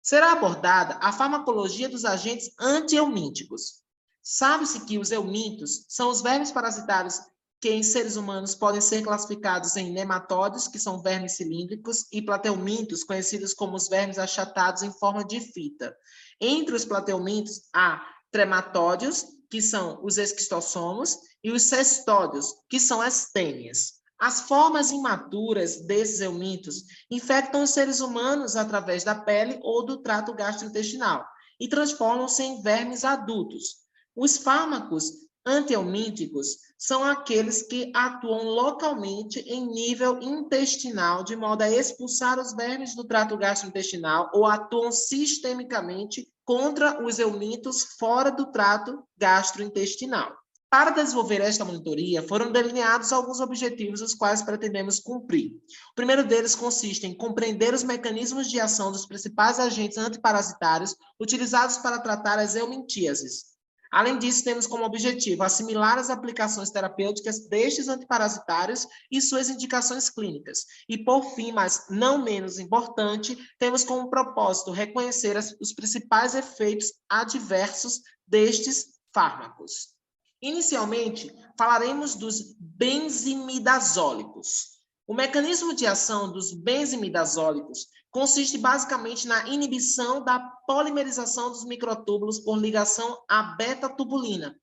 Será abordada a farmacologia dos agentes antihelmínticos. Sabe-se que os helmintos são os vermes parasitários que em seres humanos podem ser classificados em nematóides, que são vermes cilíndricos, e plateumintos, conhecidos como os vermes achatados em forma de fita. Entre os plateumintos há trematódios, que são os esquistossomos, e os cestódios, que são as tênias. As formas imaturas desses helmintos infectam os seres humanos através da pele ou do trato gastrointestinal e transformam-se em vermes adultos. Os fármacos antihelmínticos são aqueles que atuam localmente em nível intestinal, de modo a expulsar os vermes do trato gastrointestinal ou atuam sistemicamente contra os helmintos fora do trato gastrointestinal. Para desenvolver esta monitoria, foram delineados alguns objetivos os quais pretendemos cumprir. O primeiro deles consiste em compreender os mecanismos de ação dos principais agentes antiparasitários utilizados para tratar as helmintíases. Além disso, temos como objetivo assimilar as aplicações terapêuticas destes antiparasitários e suas indicações clínicas. E, por fim, mas não menos importante, temos como propósito reconhecer os principais efeitos adversos destes fármacos. Inicialmente, falaremos dos benzimidazólicos. O mecanismo de ação dos benzimidazólicos consiste basicamente na inibição da polimerização dos microtúbulos por ligação à beta-tubulina.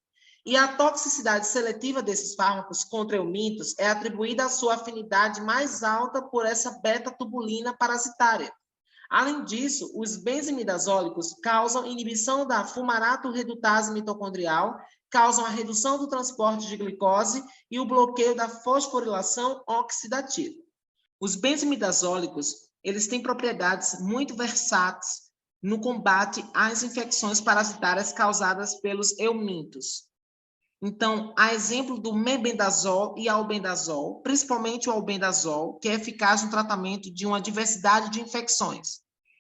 E a toxicidade seletiva desses fármacos contra helmintos é atribuída à sua afinidade mais alta por essa beta-tubulina parasitária. Além disso, os benzimidazólicos causam inibição da fumarato-redutase mitocondrial, causam a redução do transporte de glicose e o bloqueio da fosforilação oxidativa. Os benzimidazólicos, eles têm propriedades muito versáteis no combate às infecções parasitárias causadas pelos helmintos. Então, há exemplo do mebendazol e albendazol, principalmente o albendazol, que é eficaz no tratamento de uma diversidade de infecções,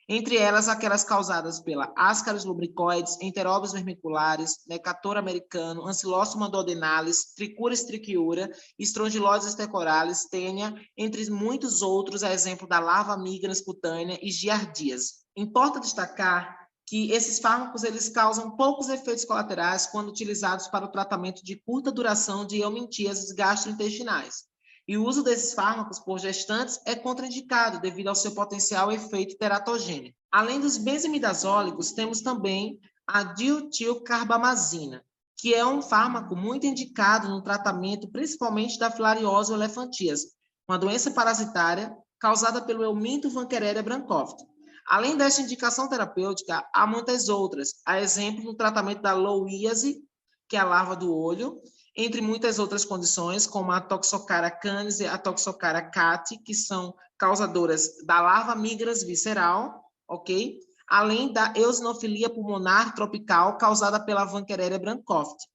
entre elas aquelas causadas pela Ascaris lubricoides, Enterobius vermiculares, Necator americano, Ancylostomum duodenalis, Trichuris trichiura, Strongyloides stercoralis, Tênia, entre muitos outros, a exemplo da larva migrans cutânea e giardíase. Importa destacar que esses fármacos eles causam poucos efeitos colaterais quando utilizados para o tratamento de curta duração de helmintíases gastrointestinais. E o uso desses fármacos por gestantes é contraindicado devido ao seu potencial efeito teratogênico. Além dos benzimidazólicos, temos também a dietilcarbamazina, que é um fármaco muito indicado no tratamento principalmente da filariose ou elefantíase, uma doença parasitária causada pelo helminto Vankereria brancophti. Além desta indicação terapêutica, há muitas outras, a exemplo no tratamento da loíase, que é a larva do olho, entre muitas outras condições, como a Toxocara canis e a Toxocara cati, que são causadoras da larva migrans visceral, ok? Além da eosinofilia pulmonar tropical causada pela Vankereria brancophti.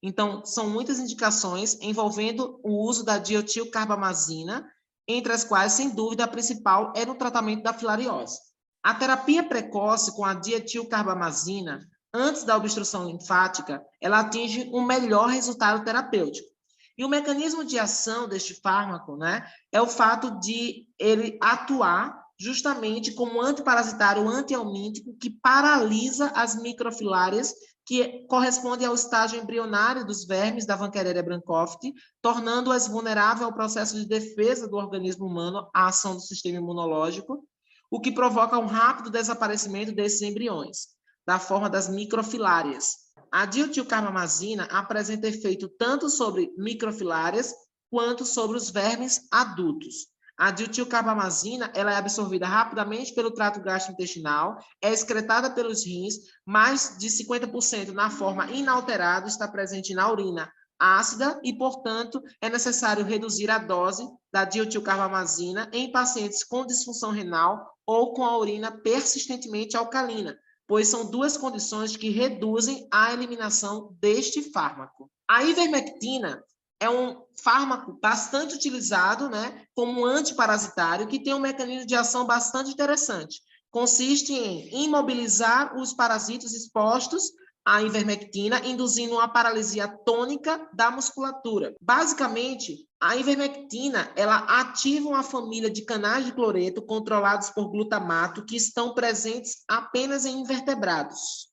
Então, são muitas indicações envolvendo o uso da dietilcarbamazina, entre as quais, sem dúvida, a principal é no tratamento da filariose. A terapia precoce com a dietilcarbamazina, antes da obstrução linfática, ela atinge um melhor resultado terapêutico. E o mecanismo de ação deste fármaco, né, é o fato de ele atuar justamente como antiparasitário antihelmíntico que paralisa as microfilárias, que corresponde ao estágio embrionário dos vermes da Vankereria brancophti, tornando-as vulneráveis ao processo de defesa do organismo humano à ação do sistema imunológico, o que provoca um rápido desaparecimento desses embriões, da forma das microfilárias. A dietilcarbamazina apresenta efeito tanto sobre microfilárias quanto sobre os vermes adultos. A dietilcarbamazina ela é absorvida rapidamente pelo trato gastrointestinal, é excretada pelos rins, mais de 50% na forma inalterada está presente na urina ácida e, portanto, é necessário reduzir a dose da dietilcarbamazina em pacientes com disfunção renal ou com a urina persistentemente alcalina, pois são duas condições que reduzem a eliminação deste fármaco. A ivermectina é um fármaco bastante utilizado, né, como antiparasitário, que tem um mecanismo de ação bastante interessante. Consiste em imobilizar os parasitas expostos a ivermectina, induzindo uma paralisia tônica da musculatura. Basicamente, a ivermectina, ela ativa uma família de canais de cloreto controlados por glutamato que estão presentes apenas em invertebrados.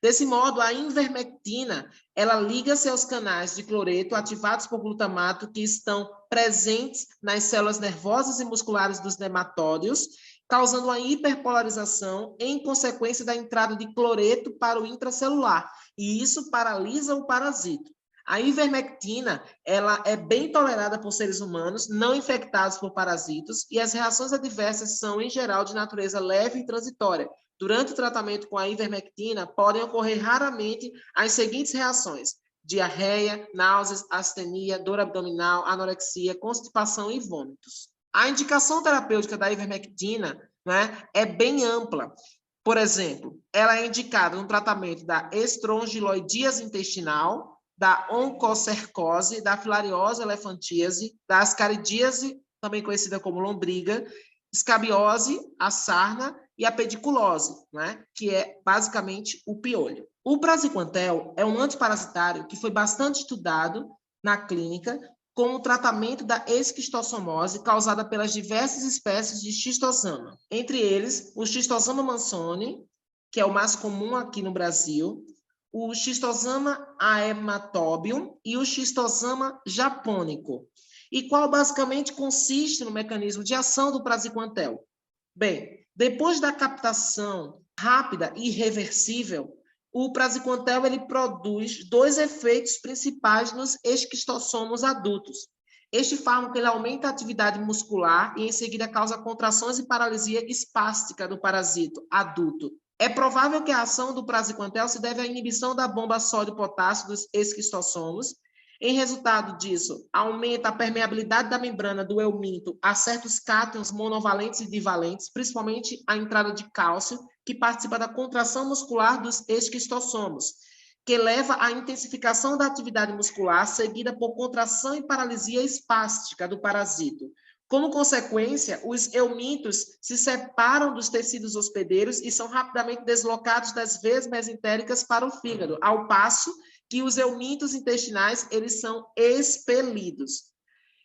Desse modo, a ivermectina, ela liga-se aos canais de cloreto ativados por glutamato que estão presentes nas células nervosas e musculares dos nematódeos, causando uma hiperpolarização em consequência da entrada de cloreto para o intracelular, e isso paralisa o parasito. A ivermectina, ela é bem tolerada por seres humanos não infectados por parasitos e as reações adversas são, em geral, de natureza leve e transitória. Durante o tratamento com a ivermectina, podem ocorrer raramente as seguintes reações: diarreia, náuseas, astenia, dor abdominal, anorexia, constipação e vômitos. A indicação terapêutica da ivermectina, né, é bem ampla. Por exemplo, ela é indicada no tratamento da estrongiloidíase intestinal, da oncocercose, da filariose elefantíase, da ascaridíase, também conhecida como lombriga, escabiose, a sarna e a pediculose, né, que é basicamente o piolho. O praziquantel é um antiparasitário que foi bastante estudado na clínica como tratamento da esquistossomose causada pelas diversas espécies de xistosoma. Entre eles, o Schistosoma mansoni, que é o mais comum aqui no Brasil, o Schistosoma haematobium e o Schistosoma japônico. E qual basicamente consiste no mecanismo de ação do praziquantel? Bem, depois da captação rápida e irreversível, o praziquantel ele produz dois efeitos principais nos esquistossomos adultos. Este fármaco ele aumenta a atividade muscular e, em seguida, causa contrações e paralisia espástica do parasito adulto. É provável que a ação do praziquantel se deve à inibição da bomba sódio-potássio dos esquistossomos. Em resultado disso, aumenta a permeabilidade da membrana do euminto a certos cátions monovalentes e divalentes, principalmente a entrada de cálcio, que participa da contração muscular dos esquistossomos, que leva à intensificação da atividade muscular, seguida por contração e paralisia espástica do parasito. Como consequência, os eumintos se separam dos tecidos hospedeiros e são rapidamente deslocados das veias mesentéricas para o fígado, ao passo que os eumintos intestinais eles são expelidos.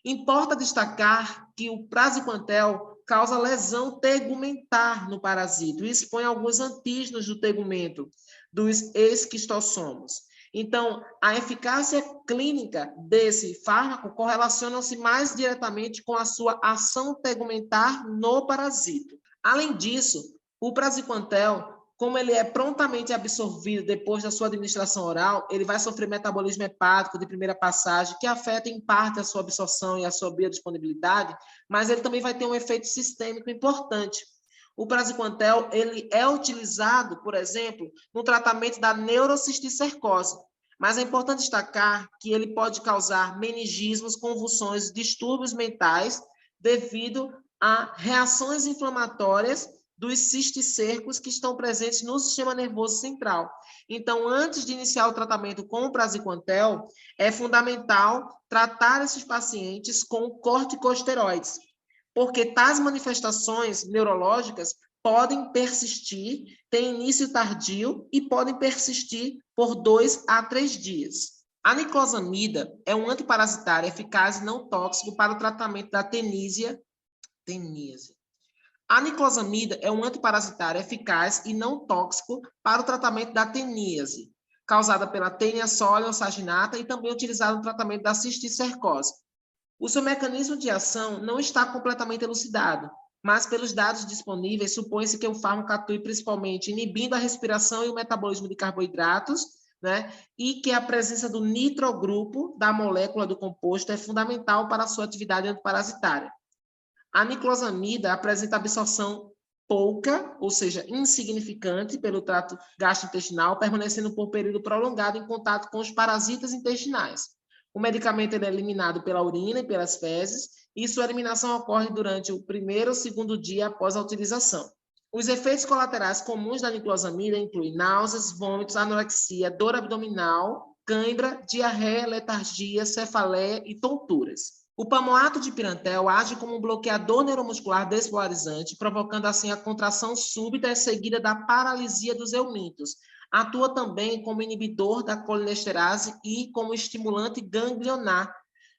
Importa destacar que o praziquantel causa lesão tegumentar no parasito e expõe alguns antígenos do tegumento dos esquistossomos. Então, a eficácia clínica desse fármaco correlaciona-se mais diretamente com a sua ação tegumentar no parasito. Além disso, o praziquantel, como ele é prontamente absorvido depois da sua administração oral, ele vai sofrer metabolismo hepático de primeira passagem, que afeta em parte a sua absorção e a sua biodisponibilidade, mas ele também vai ter um efeito sistêmico importante. O praziquantel ele é utilizado, por exemplo, no tratamento da neurocisticercose, mas é importante destacar que ele pode causar meningismos, convulsões, distúrbios mentais devido a reações inflamatórias dos cisticercos que estão presentes no sistema nervoso central. Então, antes de iniciar o tratamento com o praziquantel, é fundamental tratar esses pacientes com corticosteroides, porque tais manifestações neurológicas podem persistir, têm início tardio e podem persistir por 2 a 3 dias. A niclosamida é um antiparasitário eficaz e não tóxico para o tratamento da teníase. A niclosamida é um antiparasitário eficaz e não tóxico para o tratamento da teníase, causada pela Taenia saginata e também utilizado no tratamento da cisticercose. O seu mecanismo de ação não está completamente elucidado, mas pelos dados disponíveis, supõe-se que o fármaco atue principalmente inibindo a respiração e o metabolismo de carboidratos, né? E que a presença do nitrogrupo da molécula do composto é fundamental para a sua atividade antiparasitária. A niclosamida apresenta absorção pouca, ou seja, insignificante pelo trato gastrointestinal, permanecendo por um período prolongado em contato com os parasitas intestinais. O medicamento é eliminado pela urina e pelas fezes, e sua eliminação ocorre durante o primeiro ou segundo dia após a utilização. Os efeitos colaterais comuns da niclosamida incluem náuseas, vômitos, anorexia, dor abdominal, cãibra, diarreia, letargia, cefaleia e tonturas. O palmoato de Pirantel age como um bloqueador neuromuscular despolarizante, provocando assim a contração súbita e seguida da paralisia dos eumíntos. Atua também como inibidor da colinesterase e como estimulante ganglionar.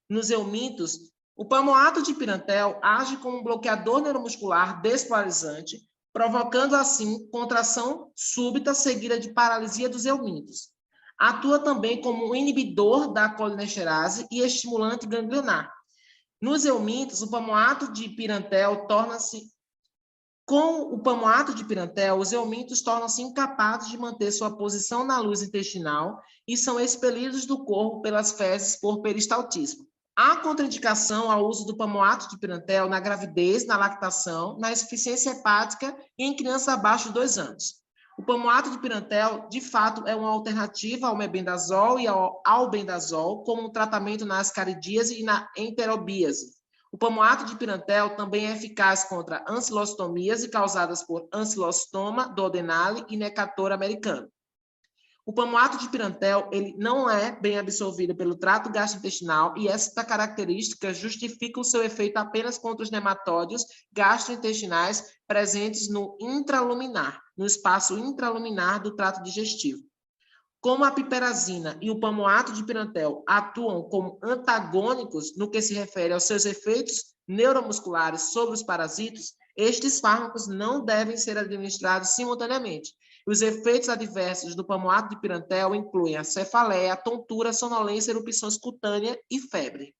Nos eumíntos, o palmoato de Pirantel age como um bloqueador neuromuscular despolarizante, provocando assim contração súbita seguida de paralisia dos eumíntos. Atua também como um inibidor da colinesterase e estimulante ganglionar. Nos eumíntos, o palmoato de Pirantel torna-se Com o palmoato de Pirantel, os eumíntos tornam-se incapazes de manter sua posição na luz intestinal e são expelidos do corpo pelas fezes por peristaltismo. Há contraindicação ao uso do palmoato de Pirantel na gravidez, na lactação, na insuficiência hepática e em crianças abaixo de 2 anos. O palmoato de Pirantel, de fato, é uma alternativa ao mebendazol e ao albendazol como tratamento na ascaridíase e na enterobíase. O palmoato de Pirantel também é eficaz contra ancilostomias causadas por ancilostoma duodenale e necator americano. O palmoato de Pirantel ele não é bem absorvido pelo trato gastrointestinal e esta característica justifica o seu efeito apenas contra os nematóides gastrointestinais presentes no intraluminar, no espaço intraluminar do trato digestivo. Como a piperazina e o palmoato de Pirantel atuam como antagônicos no que se refere aos seus efeitos neuromusculares sobre os parasitos, estes fármacos não devem ser administrados simultaneamente. Os efeitos adversos do palmoato de Pirantel incluem a cefaleia, tontura, sonolência, erupções cutâneas e febre.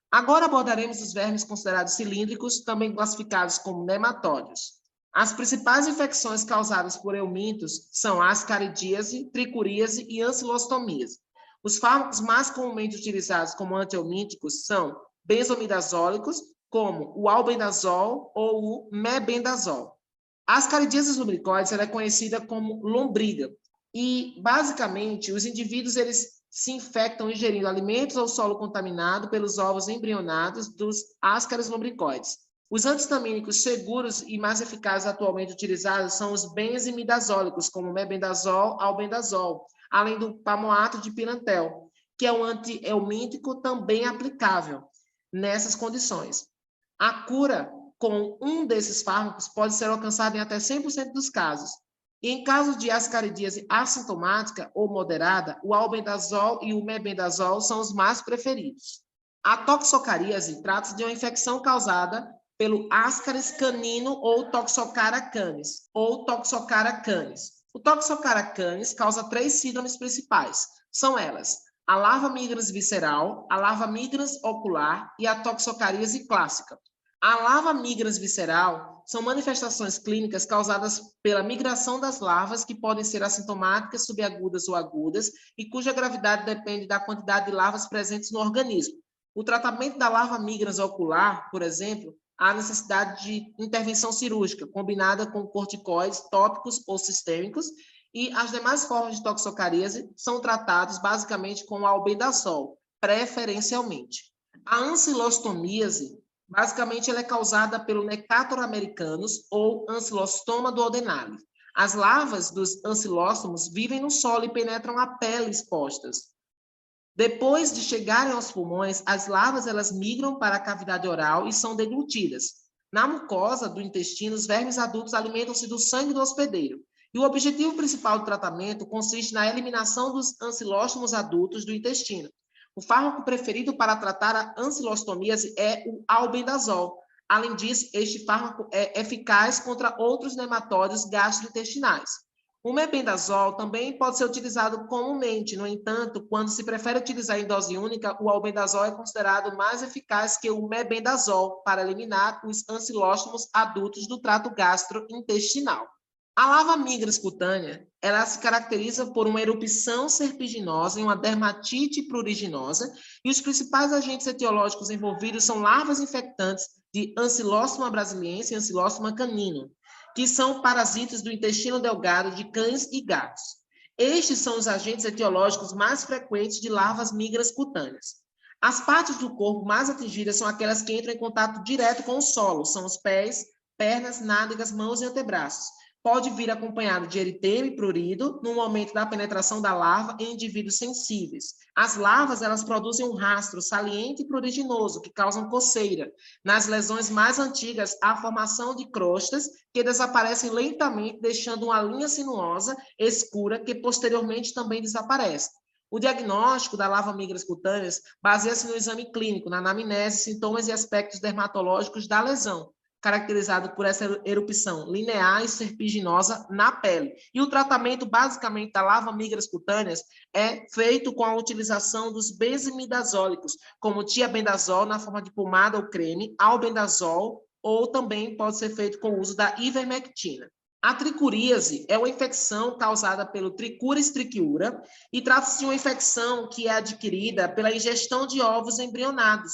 Agora abordaremos os vermes considerados cilíndricos, também classificados como nematóides. As principais infecções causadas por eumíntos são a ascaridíase, tricuríase e ancilostomias. Os fármacos mais comumente utilizados como antieumínticos são benzomidazólicos, como o albendazol ou o mebendazol. A ascaridíase lumbricoides é conhecida como lombriga e, basicamente, os indivíduos eles se infectam ingerindo alimentos ou solo contaminado pelos ovos embrionados dos ascaris lumbricoides. Os antihistamínicos seguros e mais eficazes atualmente utilizados são os benzimidazólicos, como mebendazol, albendazol, além do palmoato de Pirantel, que é um antieumíntico também aplicável nessas condições. A cura com um desses fármacos pode ser alcançada em até 100% dos casos. E em caso de ascaridíase assintomática ou moderada, o albendazol e o mebendazol são os mais preferidos. A toxocaríase trata-se de uma infecção causada pelo Ascaris canino ou Toxocara canis, O Toxocara canis causa 3 síndromes principais. São elas: a larva migrans visceral, a larva migrans ocular e a toxocaríase clássica. A larva migrans visceral são manifestações clínicas causadas pela migração das larvas que podem ser assintomáticas, subagudas ou agudas e cuja gravidade depende da quantidade de larvas presentes no organismo. O tratamento da larva migrans ocular, por exemplo, há necessidade de intervenção cirúrgica, combinada com corticoides tópicos ou sistêmicos, e as demais formas de toxocaríase são tratadas basicamente com albendazol, preferencialmente. A ancilostomíase, basicamente, ela é causada pelo Necator americanus ou ancilostoma duodenale. As larvas dos ancilóstomos vivem no solo e penetram a pele expostas. Depois de chegarem aos pulmões, as larvas elas migram para a cavidade oral e são deglutidas. Na mucosa do intestino, os vermes adultos alimentam-se do sangue do hospedeiro. E o objetivo principal do tratamento consiste na eliminação dos ancilóstomos adultos do intestino. O fármaco preferido para tratar a ancilostomíase é o albendazol. Além disso, este fármaco é eficaz contra outros nematóides gastrointestinais. O mebendazol também pode ser utilizado comumente, no entanto, quando se prefere utilizar em dose única, o albendazol é considerado mais eficaz que o mebendazol para eliminar os ancilóstomos adultos do trato gastrointestinal. A larva migrans cutânea, ela se caracteriza por uma erupção serpiginosa e uma dermatite pruriginosa, e os principais agentes etiológicos envolvidos são larvas infectantes de Ancilostoma brasiliense e Ancilostoma canino, que são parasitas do intestino delgado de cães e gatos. Estes são os agentes etiológicos mais frequentes de larvas migrans cutâneas. As partes do corpo mais atingidas são aquelas que entram em contato direto com o solo, são os pés, pernas, nádegas, mãos e antebraços. pode vir acompanhado de eritema e prurido no momento da penetração da larva em indivíduos sensíveis. As larvas, elas produzem um rastro saliente e pruriginoso, que causam coceira. Nas lesões mais antigas, há formação de crostas que desaparecem lentamente, deixando uma linha sinuosa escura que posteriormente também desaparece. O diagnóstico da larva migras cutâneas baseia-se no exame clínico, na anamnese, sintomas e aspectos dermatológicos da lesão, caracterizado por essa erupção linear e serpiginosa na pele. E o tratamento, basicamente, da larva migras cutâneas é feito com a utilização dos benzimidazólicos, como tiabendazol na forma de pomada ou creme, albendazol, ou também pode ser feito com o uso da ivermectina. A tricuríase é uma infecção causada pelo Trichuris trichiura e trata-se de uma infecção que é adquirida pela ingestão de ovos embrionados.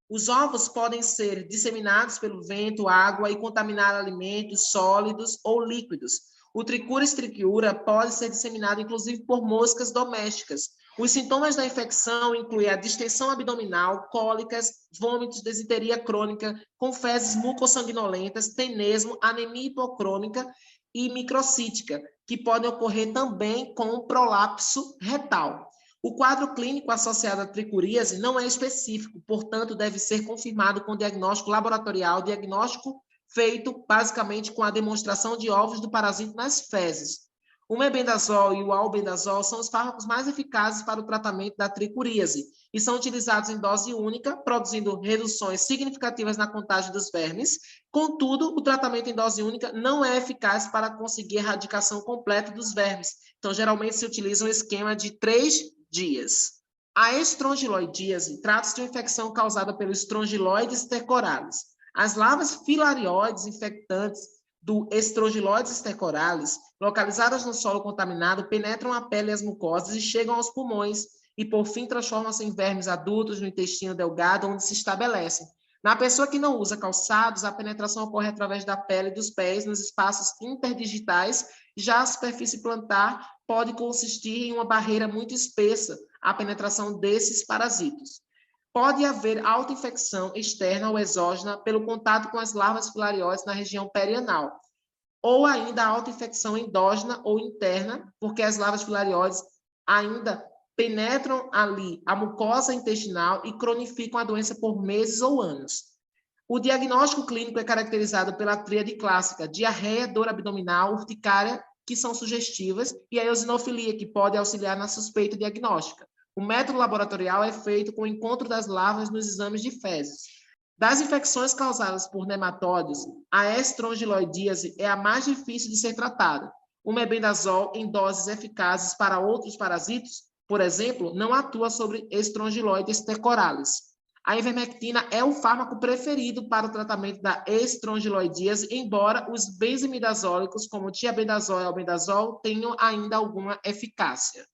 Os ovos podem ser disseminados pelo vento, água e contaminar alimentos sólidos ou líquidos. O Trichuris trichiura pode ser disseminado, inclusive, por moscas domésticas. Os sintomas da infecção incluem a distensão abdominal, cólicas, vômitos, desinteria crônica, com fezes mucossanguinolentas, tenesmo, anemia hipocrônica e microcítica, que podem ocorrer também com prolapso retal. O quadro clínico associado à tricuríase não é específico, portanto, deve ser confirmado com diagnóstico laboratorial, diagnóstico feito basicamente com a demonstração de ovos do parasito nas fezes. O mebendazol e o albendazol são os fármacos mais eficazes para o tratamento da tricuríase e são utilizados em dose única, produzindo reduções significativas na contagem dos vermes. Contudo, o tratamento em dose única não é eficaz para conseguir a erradicação completa dos vermes. Então, geralmente se utiliza um esquema de 3 dias. A estrongiloidíase trata-se de uma infecção causada pelo Strongyloides stercoralis. As larvas filarioides infectantes do Strongyloides stercoralis, localizadas no solo contaminado, penetram a pele e as mucosas e chegam aos pulmões e, por fim, transformam-se em vermes adultos no intestino delgado, onde se estabelecem. Na pessoa que não usa calçados, a penetração ocorre através da pele e dos pés nos espaços interdigitais. Já a superfície plantar pode consistir em uma barreira muito espessa à penetração desses parasitos. Pode haver autoinfecção externa ou exógena pelo contato com as larvas filarióides na região perianal, ou ainda autoinfecção endógena ou interna, porque as larvas filarióides ainda penetram ali a mucosa intestinal e cronificam a doença por meses ou anos. O diagnóstico clínico é caracterizado pela tríade clássica: diarreia, dor abdominal, urticária, que são sugestivas, e a eosinofilia, que pode auxiliar na suspeita diagnóstica. O método laboratorial é feito com o encontro das larvas nos exames de fezes. Das infecções causadas por nematóides, a estrongiloidíase é a mais difícil de ser tratada. O mebendazol, em doses eficazes para outros parasitos, por exemplo, não atua sobre Strongyloides stercoralis. A ivermectina é o fármaco preferido para o tratamento da estrongiloidíase, embora os benzimidazólicos, como tiabendazol e albendazol, tenham ainda alguma eficácia.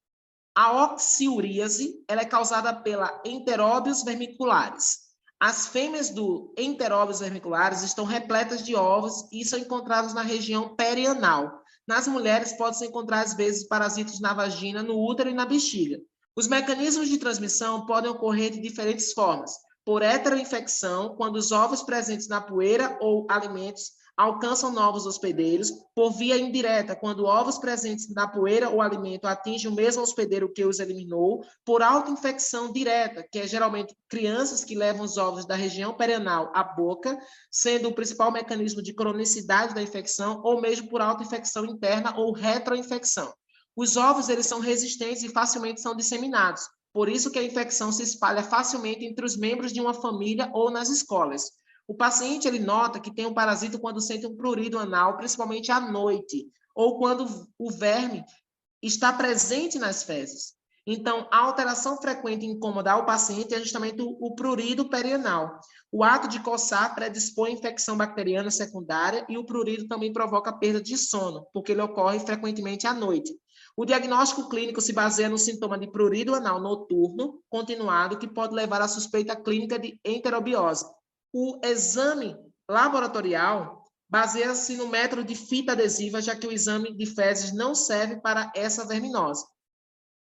A oxiuríase, ela é causada pela Enteróbios vermiculares. As fêmeas do Enteróbios vermiculares estão repletas de ovos e são encontrados na região perianal. Nas mulheres, pode-se encontrar, às vezes, parasitos na vagina, no útero e na bexiga. Os mecanismos de transmissão podem ocorrer de diferentes formas: por heteroinfecção, quando os ovos presentes na poeira ou alimentos alcançam novos hospedeiros; por via indireta, quando ovos presentes na poeira ou alimento atingem o mesmo hospedeiro que os eliminou; por autoinfecção direta, que é geralmente crianças que levam os ovos da região perianal à boca, sendo o principal mecanismo de cronicidade da infecção, ou mesmo por autoinfecção interna ou retroinfecção. Os ovos, eles são resistentes e facilmente são disseminados. Por isso que a infecção se espalha facilmente entre os membros de uma família ou nas escolas. O paciente, ele nota que tem um parasito quando sente um prurido anal, principalmente à noite, ou quando o verme está presente nas fezes. Então, a alteração frequente e incômoda ao paciente é justamente o prurido perianal. O ato de coçar predispõe a infecção bacteriana secundária e o prurido também provoca perda de sono, porque ele ocorre frequentemente à noite. O diagnóstico clínico se baseia no sintoma de prurido anal noturno continuado, que pode levar à suspeita clínica de enterobiose. O exame laboratorial baseia-se no método de fita adesiva, já que o exame de fezes não serve para essa verminose.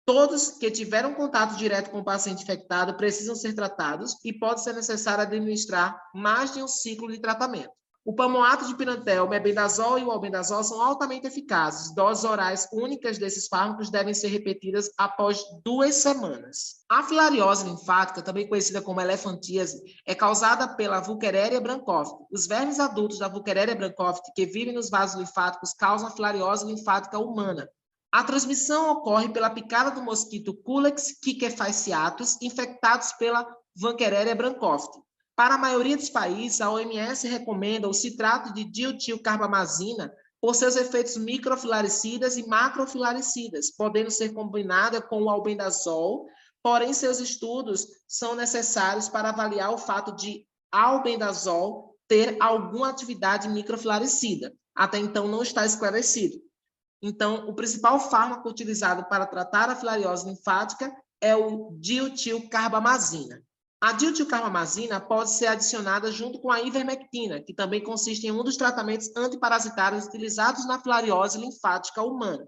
Todos que tiveram contato direto com o paciente infectado precisam ser tratados e pode ser necessário administrar mais de um ciclo de tratamento. O palmoato de pirantel, o mebendazol e o albendazol são altamente eficazes. Doses orais únicas desses fármacos devem ser repetidas após 2 semanas. A filariose linfática, também conhecida como elefantíase, é causada pela Wuchereria brandtcoffti. Os vermes adultos da Wuchereria brandtcoffti que vivem nos vasos linfáticos causam a filariose linfática humana. A transmissão ocorre pela picada do mosquito Culex quiquefasciatus, infectados pela Wuchereria brandtcoffti. Para a maioria dos países, a OMS recomenda o citrato de dietilcarbamazina por seus efeitos microfilaricidas e macrofilaricidas, podendo ser combinada com o albendazol, porém seus estudos são necessários para avaliar o fato de albendazol ter alguma atividade microfilaricida. Até então não está esclarecido. Então, o principal fármaco utilizado para tratar a filariose linfática é o dietilcarbamazina. A dietilcarbamazina pode ser adicionada junto com a ivermectina, que também consiste em um dos tratamentos antiparasitários utilizados na filariose linfática humana.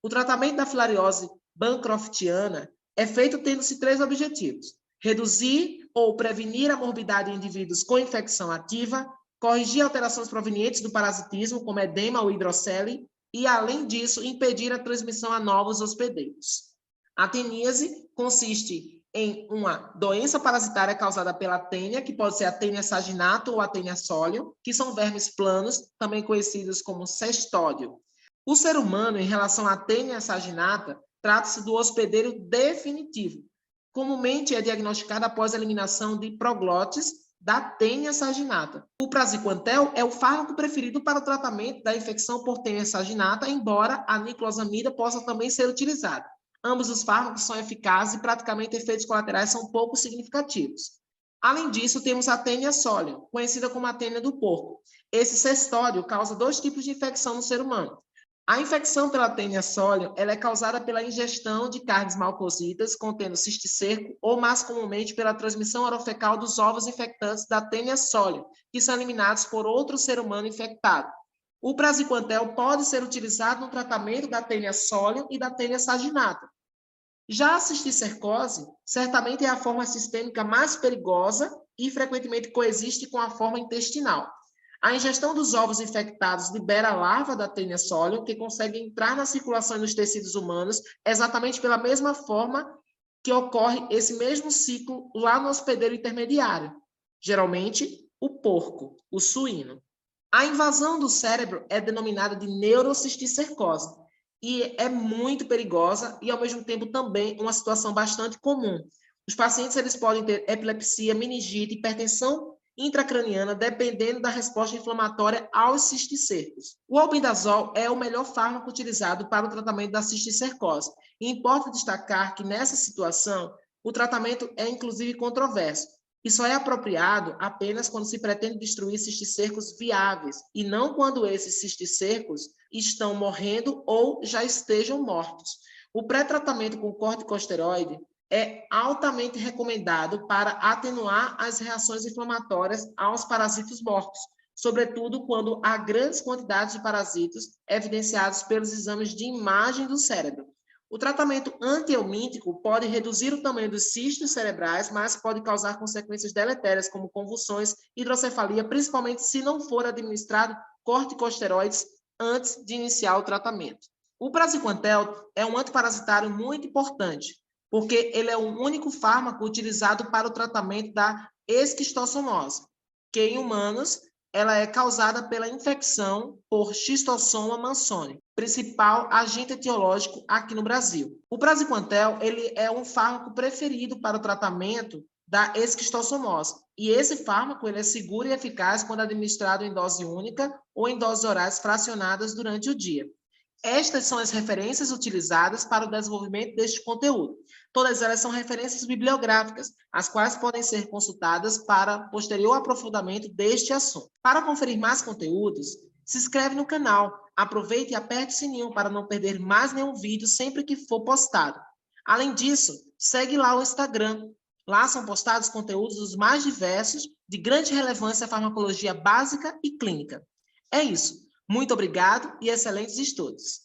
O tratamento da filariose bancroftiana é feito tendo-se 3 objetivos: reduzir ou prevenir a morbidade em indivíduos com infecção ativa, corrigir alterações provenientes do parasitismo, como edema ou hidrocele, e, além disso, impedir a transmissão a novos hospedeiros. A teníase consiste em uma doença parasitária causada pela tênia, que pode ser a tênia saginato ou a tênia solium, que são vermes planos, também conhecidos como cestódio. O ser humano, em relação à tênia saginata, trata-se do hospedeiro definitivo. Comumente é diagnosticado após a eliminação de proglotes da tênia saginata. O praziquantel é o fármaco preferido para o tratamento da infecção por tênia saginata, embora a niclosamida possa também ser utilizada. Ambos os fármacos são eficazes e praticamente efeitos colaterais são pouco significativos. Além disso, temos a tênia solium, conhecida como a tênia do porco. Esse cestódio causa 2 tipos de infecção no ser humano. A infecção pela tênia solium ela é causada pela ingestão de carnes mal cozidas contendo cisticerco ou, mais comumente, pela transmissão orofecal dos ovos infectantes da tênia solium, que são eliminados por outro ser humano infectado. O praziquantel pode ser utilizado no tratamento da tênia solium e da tênia saginata. Já a cisticercose, certamente é a forma sistêmica mais perigosa e frequentemente coexiste com a forma intestinal. A ingestão dos ovos infectados libera a larva da tênia solium, que consegue entrar na circulação nos tecidos humanos exatamente pela mesma forma que ocorre esse mesmo ciclo lá no hospedeiro intermediário, geralmente o porco, o suíno. A invasão do cérebro é denominada de neurocisticercose e é muito perigosa e, ao mesmo tempo, também uma situação bastante comum. Os pacientes eles podem ter epilepsia, meningite, hipertensão intracraniana, dependendo da resposta inflamatória aos cisticercos. O albendazol é o melhor fármaco utilizado para o tratamento da cisticercose. E importa destacar que, nessa situação, o tratamento é, inclusive, controverso. E só é apropriado apenas quando se pretende destruir cisticercos viáveis, e não quando esses cisticercos estão morrendo ou já estejam mortos. O pré-tratamento com corticosteroide é altamente recomendado para atenuar as reações inflamatórias aos parasitos mortos, sobretudo quando há grandes quantidades de parasitos evidenciados pelos exames de imagem do cérebro. O tratamento antihelmíntico pode reduzir o tamanho dos cistos cerebrais, mas pode causar consequências deletérias, como convulsões, hidrocefalia, principalmente se não for administrado corticosteroides antes de iniciar o tratamento. O praziquantel é um antiparasitário muito importante, porque ele é o único fármaco utilizado para o tratamento da esquistossomose, que em humanos ela é causada pela infecção por Schistossoma mansoni, principal agente etiológico aqui no Brasil. O praziquantel ele é um fármaco preferido para o tratamento da esquistossomose, e esse fármaco ele é seguro e eficaz quando administrado em dose única ou em doses orais fracionadas durante o dia. Estas são as referências utilizadas para o desenvolvimento deste conteúdo. Todas elas são referências bibliográficas, as quais podem ser consultadas para posterior aprofundamento deste assunto. Para conferir mais conteúdos, se inscreve no canal, aproveite e aperte o sininho para não perder mais nenhum vídeo sempre que for postado. Além disso, segue lá o Instagram. Lá são postados conteúdos os mais diversos, de grande relevância à farmacologia básica e clínica. É isso. Muito obrigado e excelentes estudos.